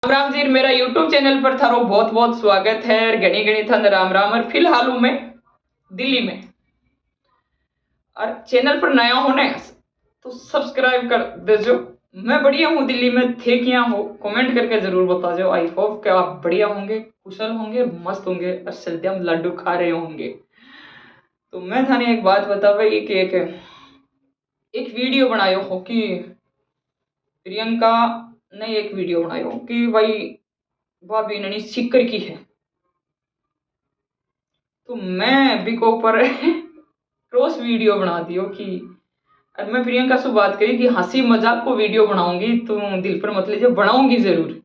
राम जी, मेरा YouTube channel पर थारो बहुत बहुत स्वागत है। घनी घनी थन राम राम। और फिलहाल हूं मैं दिल्ली में, और चैनल पर नया होने तो सब्सक्राइब कर देजो। मैं बढ़िया हूँ, दिल्ली में थे क्या हो कमेंट करके जरूर बता दो। आई होप कि आप बढ़िया होंगे, कुशल होंगे, मस्त होंगे और सद्यम लड्डू खा रहे होंगे। तो मैं थाने एक बात बता भाई कि एक वीडियो बनायो हो कि प्रियंका ने एक वीडियो बनायो कि भाई भाभी ननी सिक्कर की है। तो मैं भी को ऊपर क्रॉस वीडियो बना दियो कि अब मैं प्रियंका से बात करी कि हंसी मजाक को वीडियो बनाऊंगी तो दिल पर मत लीजिए, बनाऊंगी जरूर।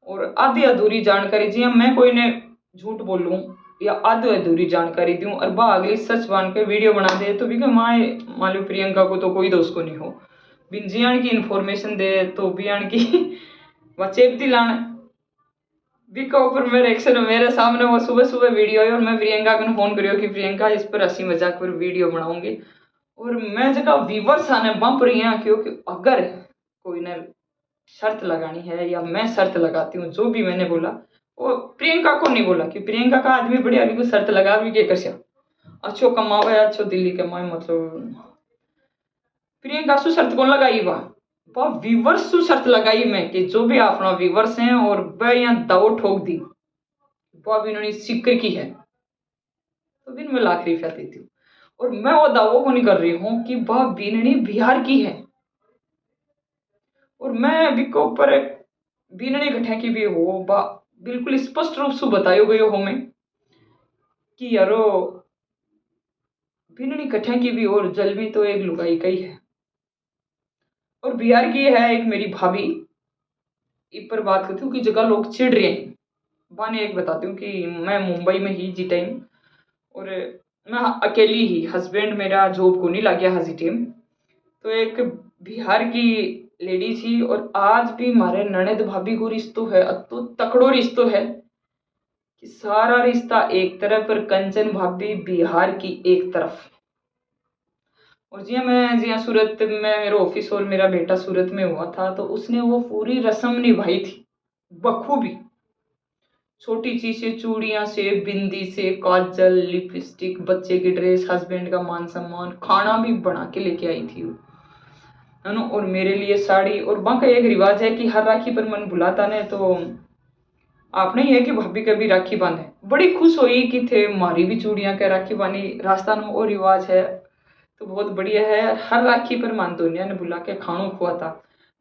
और आधी अधूरी जानकारी जी मैं कोई ने झूठ बोलूं या आधी अधूरी जानकारी दूं और बा अगली सच बन के वीडियो बना दे तो भी माए मान लो प्रियंका को तो कोई दोस्त को नहीं हो। बिन जियान की इन्फॉर्मेशन दे तो बियान की वह चेप दिलाना बिका ऊपर मेरे एक्शन मेरे सामने वो सुबह सुबह वीडियो आई और मैं प्रियंका को फोन करियो कि प्रियंका इस पर हंसी मजाक पर वीडियो बनाऊंगी। और मैं जगह व्यूवर्स आने बंप रही हैं क्योंकि अगर कोई ने शर्त लगानी है या मैं शर्त लगाती हूँ, जो भी मैंने बोला वो प्रियंका को नहीं बोला कि प्रियंका का आदमी बढ़िया अभी को शर्त लगा भी के कर अच्छो कमावे अच्छो दिल्ली कमाए, मतलब प्रियंका सु शर्त कौन लगाई वह व्यूवर्स सु शर्त लगाई मैं कि जो भी अपना व्यूवर्स हैं और वह यहाँ दाव ठोक दी वह भी इन्होंने सिक्कर की है तो भी मैं लाख रुपया देती हूँ। और मैं वो दावों को नहीं कर रही हूँ कि वह बीननी बिहार की है। और मैं भी को ऊपर बीननी घटा की भी हो बा बिल्कुल स्पष्ट रूप से बतायो गयो हो मैं कि यारो बीननी कठा की भी और जल में तो एक लुगाई कई है। और बिहार की है एक मेरी भाभी। इस पर बात करती हूँ कि जगह लोग चिढ़ रहे हैं। बाने एक बताती हूँ कि मैं मुंबई में ही जी टाइम और मैं अकेली ही, हस्बैंड मेरा जॉब को नहीं लग गया हजी टाइम। तो एक बिहार की लेडी थी और आज भी हमारे ननद भाभी को रिश्तो है, तो तकड़ो रिश्तो है कि सारा रिश्ता एक तरफ पर कंचन भाभी बिहार की एक तरफ। और जी मैं जी सूरत में मेरा ऑफिस और मेरा बेटा सूरत में हुआ था तो उसने वो पूरी रस्म निभाई थी बखूबी। छोटी चीजें चूड़ियां से बिंदी से काजल लिपस्टिक बच्चे की ड्रेस हस्बैंड का मान सम्मान खाना भी बना के लेके आई थी वो, है ना। और मेरे लिए साड़ी। और वहाँ का एक रिवाज है कि हर राखी पर मन बुलाता ने तो आपने ही है कि भाभी कभी राखी बांधे। बड़ी खुश हुई कि थे मारी भी चूड़ियां के राखी बांधी राजस्थान में वो रिवाज है तो बहुत बढ़िया है। हर राखी पर मान दुनिया ने बुला के खानों खुआ था।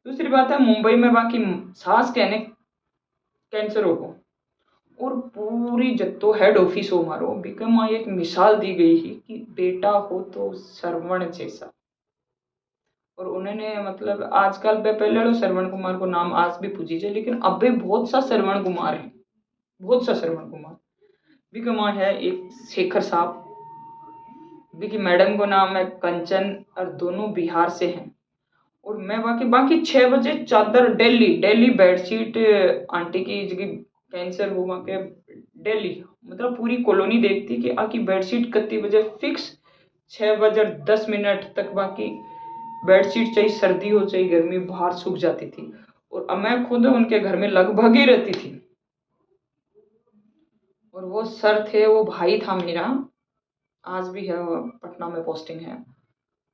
दूसरी बात है मुंबई में बाकी सास कहने कैंसर हो और पूरी जत्तो हेड ऑफिस हो मारो बिकम एक मिसाल दी गई ही कि बेटा हो तो श्रवण जैसा। और उन्होंने मतलब आजकल पहले लो श्रवण कुमार को नाम आज भी पूछीजे लेकिन अब भी बहुत सा श्रवण कुमार है, बहुत सा श्रवण कुमार बिकमा है। एक शेखर साहब बिकी मैडम को नाम है कंचन और दोनों बिहार से हैं। और मैं बाकी बाकी 6 बजे चादर डेली डेली बेडशीट आंटी की जगह कैंसर हुआ के डेली मतलब पूरी कॉलोनी देखती कि आकी बेडशीट कितनी बजे फिक्स 6 बजे 10 मिनट तक बाकी बेडशीट चाहे सर्दी हो चाहे गर्मी बाहर सूख जाती थी। और अब मैं खुद उनके घर में लगभग ही रहती थी। और वो सर थे, वो भाई था मेरा, आज भी है, पटना में पोस्टिंग है।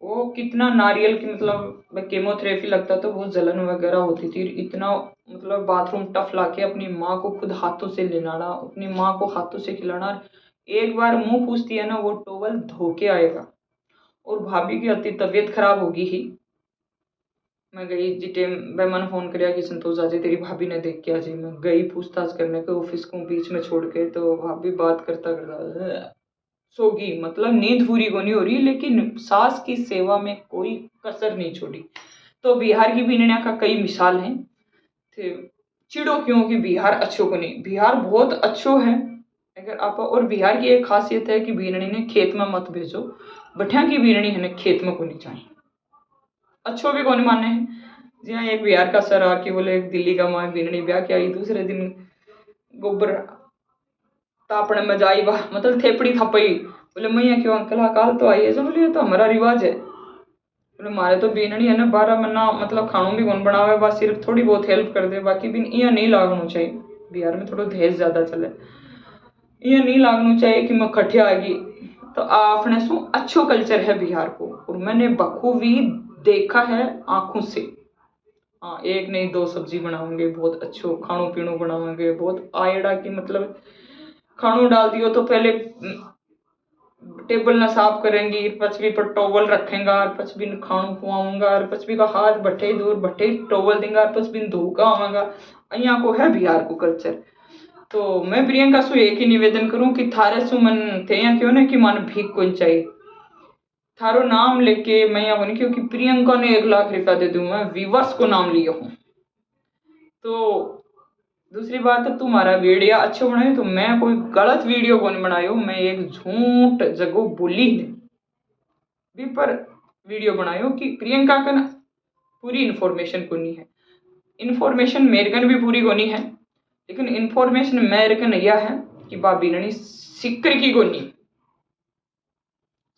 वो कितना नारियल की मतलब केमोथेरेपी लगता तो बहुत जलन वगैरह होती थी। इतना मतलब बाथरूम टफ लाके अपनी माँ को खुद हाथों से लेनाना, अपनी माँ को हाथों से खिलाना। एक बार मुंह पूछती है ना वो टोवल धो के आएगा। और भाभी की अति तबीयत खराब होगी ही। मैं गई जी टाइम मैंने फोन किया कि संतोष आजे तेरी भाभी ने देख के आ जी। मैं गई पूछताछ करने के ऑफिस को बीच में छोड़ के तो भाभी बात करता करता सोगी मतलब नींद पूरी को नहीं हो रही लेकिन सास की सेवा में कोई कसर नहीं छोड़ी। तो बिहार की बीननिया का कई मिसाल हैं थे। चिड़ो क्यों कि बिहार अच्छो को नहीं, बिहार बहुत अच्छो है अगर आप। और बिहार की एक खासियत है कि बीननी ने खेत में मत भेजो, बठिया की बीननी है खेत में को नहीं चाहिए, अच्छो भी कौन माने हैं। जी हाँ, एक बिहार का सर आके बोले एक दिल्ली का माँ बीननी ब्याह के आई, दूसरे दिन गोबर तापने में जाई वाह मतलब थेपड़ी थपई। बोले मैया क्यों अंकल अकाल तो आई है। बोले ये तो हमारा रिवाज है। बोले मारे तो बीननी है ना 12 महीना मतलब खानों भी कौन बनावे, बस सिर्फ थोड़ी बहुत हेल्प कर दे, बाकी भी यहाँ नहीं लागना चाहिए। बिहार में थोड़ा दहेज ज्यादा चले, यहाँ नहीं लागना चाहिए कि मैं कठे आ गई। तो आपने शू अच्छो कल्चर है बिहार को, और मैंने बखूबी देखा है आंखों से। हाँ, एक नहीं दो सब्जी बनाओगे, बहुत अच्छो खानो पीनो बनाओगे, बहुत आयड़ा की मतलब खानो डाल दियो तो पहले टेबल ना साफ करेंगी, पचवी पर टॉवल रखेंगा, पचवी खानो खुआऊंगा, पचवी का हाथ भट्टे दूर भट्टे टॉवल देंगे, पचवी धोका आवांगा। यहाँ को है बिहार को कल्चर। तो मैं प्रियंका सु एक ही निवेदन करूं कि थारे सु मन थे यहाँ क्यों ना कि मन भीख कौन चाहिए, थारो नाम लेके मैं यहाँ बोनी क्योंकि प्रियंका ने 1 लाख रुपया दे दूं, मैं व्यूवर्स को नाम लिया हूँ। तो दूसरी बात है, तुम्हारा वीडियो अच्छा बनाए तो मैं कोई गलत वीडियो कौन बनायो, मैं एक झूठ जगह बोली है भी पर वीडियो बनायो कि प्रियंका का ना पूरी इन्फॉर्मेशन को नहीं है। इन्फॉर्मेशन मेरे कन भी पूरी कोनी है, लेकिन इन्फॉर्मेशन मेरे कन यह है कि भाभी ननी सिक्कर की कोनी,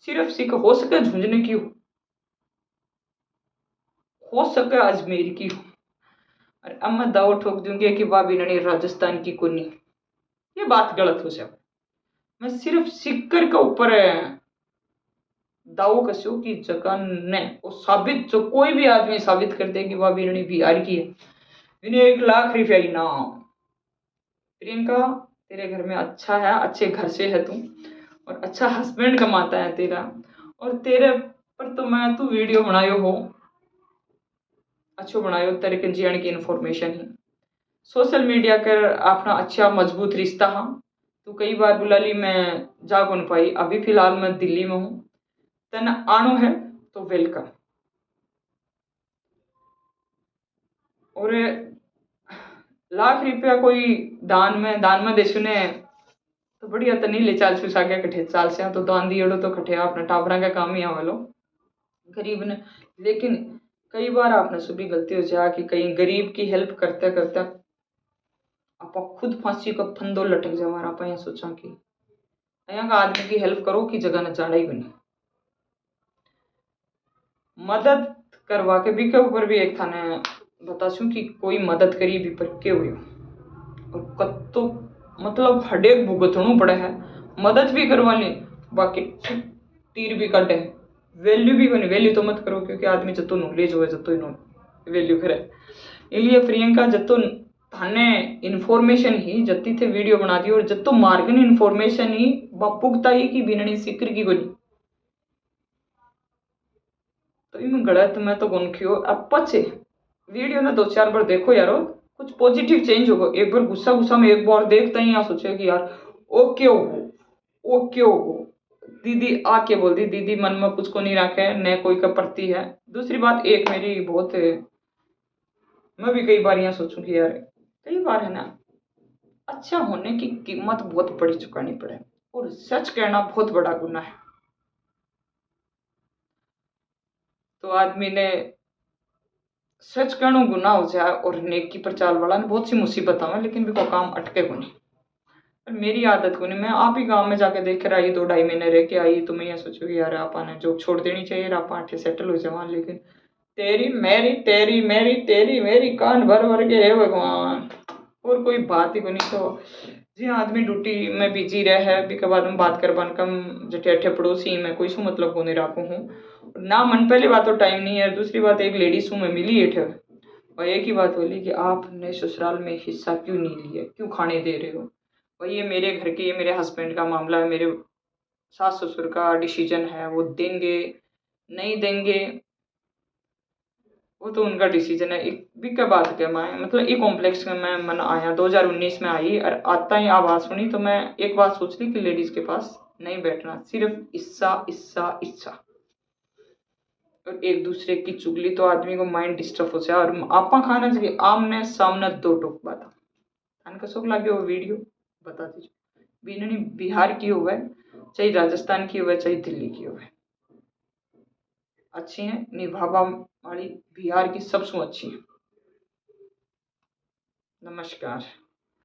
सिर्फ सिख हो सके झुंझुनू की हो सके अजमेर की हो, और अब मैं दाव ठोक दूंगी कि भाभी ननी राजस्थान की कोनी, ये बात गलत हो जाए। मैं सिर्फ सिक्कर के ऊपर दावो कसो कि जगह ने वो साबित, जो कोई भी आदमी साबित कर दे कि भाभी ननी बिहार की है, इन्हें 1 लाख रुपया इनाम। प्रियंका तेरे घर में अच्छा है, अच्छे घर से है तू, और अच्छा हस्बैंड कमाता है तेरा, और तेरे पर तो मैं तू वीडियो बनायो हो अच्छो बनायो, तेरे के जीवन की इन्फॉर्मेशन ही सोशल मीडिया कर अपना अच्छा मजबूत रिश्ता हाँ। तू कई बार बुला ली, मैं जा कौन पाई, अभी फिलहाल मैं दिल्ली में हूँ, तन आनो है तो वेलकम। और 1 लाख रुपया कोई दान में देसु ने तो बढ़िया तो नहीं ले चाल छू सागे कठे चाल से तो दान दियो तो कठे अपना टाबरा का काम ही आवालो गरीब ने। लेकिन कई बार आपने सुबह गलती हो जा कि कहीं गरीब की हेल्प करते करते आप खुद फांसी का फंदो लटक जाओ, आप यहाँ सोचा कि यहाँ का आदमी की हेल्प करो कि जगह न जाड़ा ही बनी मदद करवा के भी के ऊपर भी एक थाने बताशू कि कोई मदद करी भी पर के हुई और कत्तो मतलब हडेक भुगतणु पड़े है, मदद भी करवा ली बाकी तीर भी काटे, वैल्यू भी बनी। वैल्यू तो मत करो क्योंकि आदमी जतो नॉलेज हो जतो इनो वैल्यू करे। इसलिए प्रियंका जतो थाने इन्फॉर्मेशन ही जत्ती थे वीडियो बना दी, और जतो मार्गन इन्फॉर्मेशन ही पुगता ही कि बिननी सिक्र की बनी, तो इम गलत मैं तो गुनखियो। अब पचे वीडियो ना 2-4 बार देखो यारो, कुछ पॉजिटिव चेंज होगा। एक बार गुस्सा गुस्सा में एक बार देखता ही यहाँ सोचे कि यार ओके हो ओके हो, दीदी आके बोल दी, दीदी मन में कुछ को नहीं रखे न कोई का प्रति है। दूसरी बात एक मेरी बहुत है, मैं भी कई बार यहाँ सोचूं कि यार कई बार है ना अच्छा होने की कीमत बहुत बड़ी चुकानी पड़े, और सच कहना बहुत बड़ा गुनाह है। तो आदमी ने सच कहना गुनाह हो जाए और नेकी पर चाल वाला ने बहुत सी मुसीबत आवे, लेकिन भी को काम अटके को नहीं। पर मेरी आदत को नहीं, मैं आप ही गांव में जाके देख कर आई, 2-2.5 महीने रह के आई, तो मैं ये सोचूंगी यार आप ने जॉब छोड़ देनी चाहिए, आप आठे सेटल हो जावा। लेकिन तेरी मेरी कान भर भर के है भगवान, और कोई बात ही को नहीं। तो जी हाँ, आदमी ड्यूटी में बिजी रहे है, भी के बाद में बात कर बन कम जटे अठे पड़ोसी में कोई शू मतलब को नहीं राखू हूँ ना मन। पहली बात तो टाइम नहीं है, दूसरी बात एक लेडीज हूँ मैं मिली एठे, और एक ही बात बोली कि आपने ससुराल में हिस्सा क्यों नहीं लिया, क्यों खाने दे रहे हो। और ये मेरे घर के, ये मेरे हस्बैंड का मामला है, मेरे सास ससुर का डिसीजन है, वो देंगे नहीं देंगे वो तो उनका डिसीजन है। एक भी क्या बात क्या मैं मतलब एक कॉम्प्लेक्स में मैं मन आया 2019 में आई, और आता ही आवाज़ सुनी तो मैं एक बात सोच ली कि लेडीज के पास नहीं बैठना, सिर्फ इस्सा इस्सा इस्सा और एक दूसरे की चुगली, तो आदमी को माइंड डिस्टर्ब हो जाए। और आपा खाना चाहिए आमने सामने दो टोक बात खाने का शौक लगे वो वीडियो बता दीजिए। बिननी बिहार की हुए चाहे राजस्थान की हुए चाहे दिल्ली की हुए अच्छी है, निभावा वाली बिहार की सबसे अच्छी है। नमस्कार।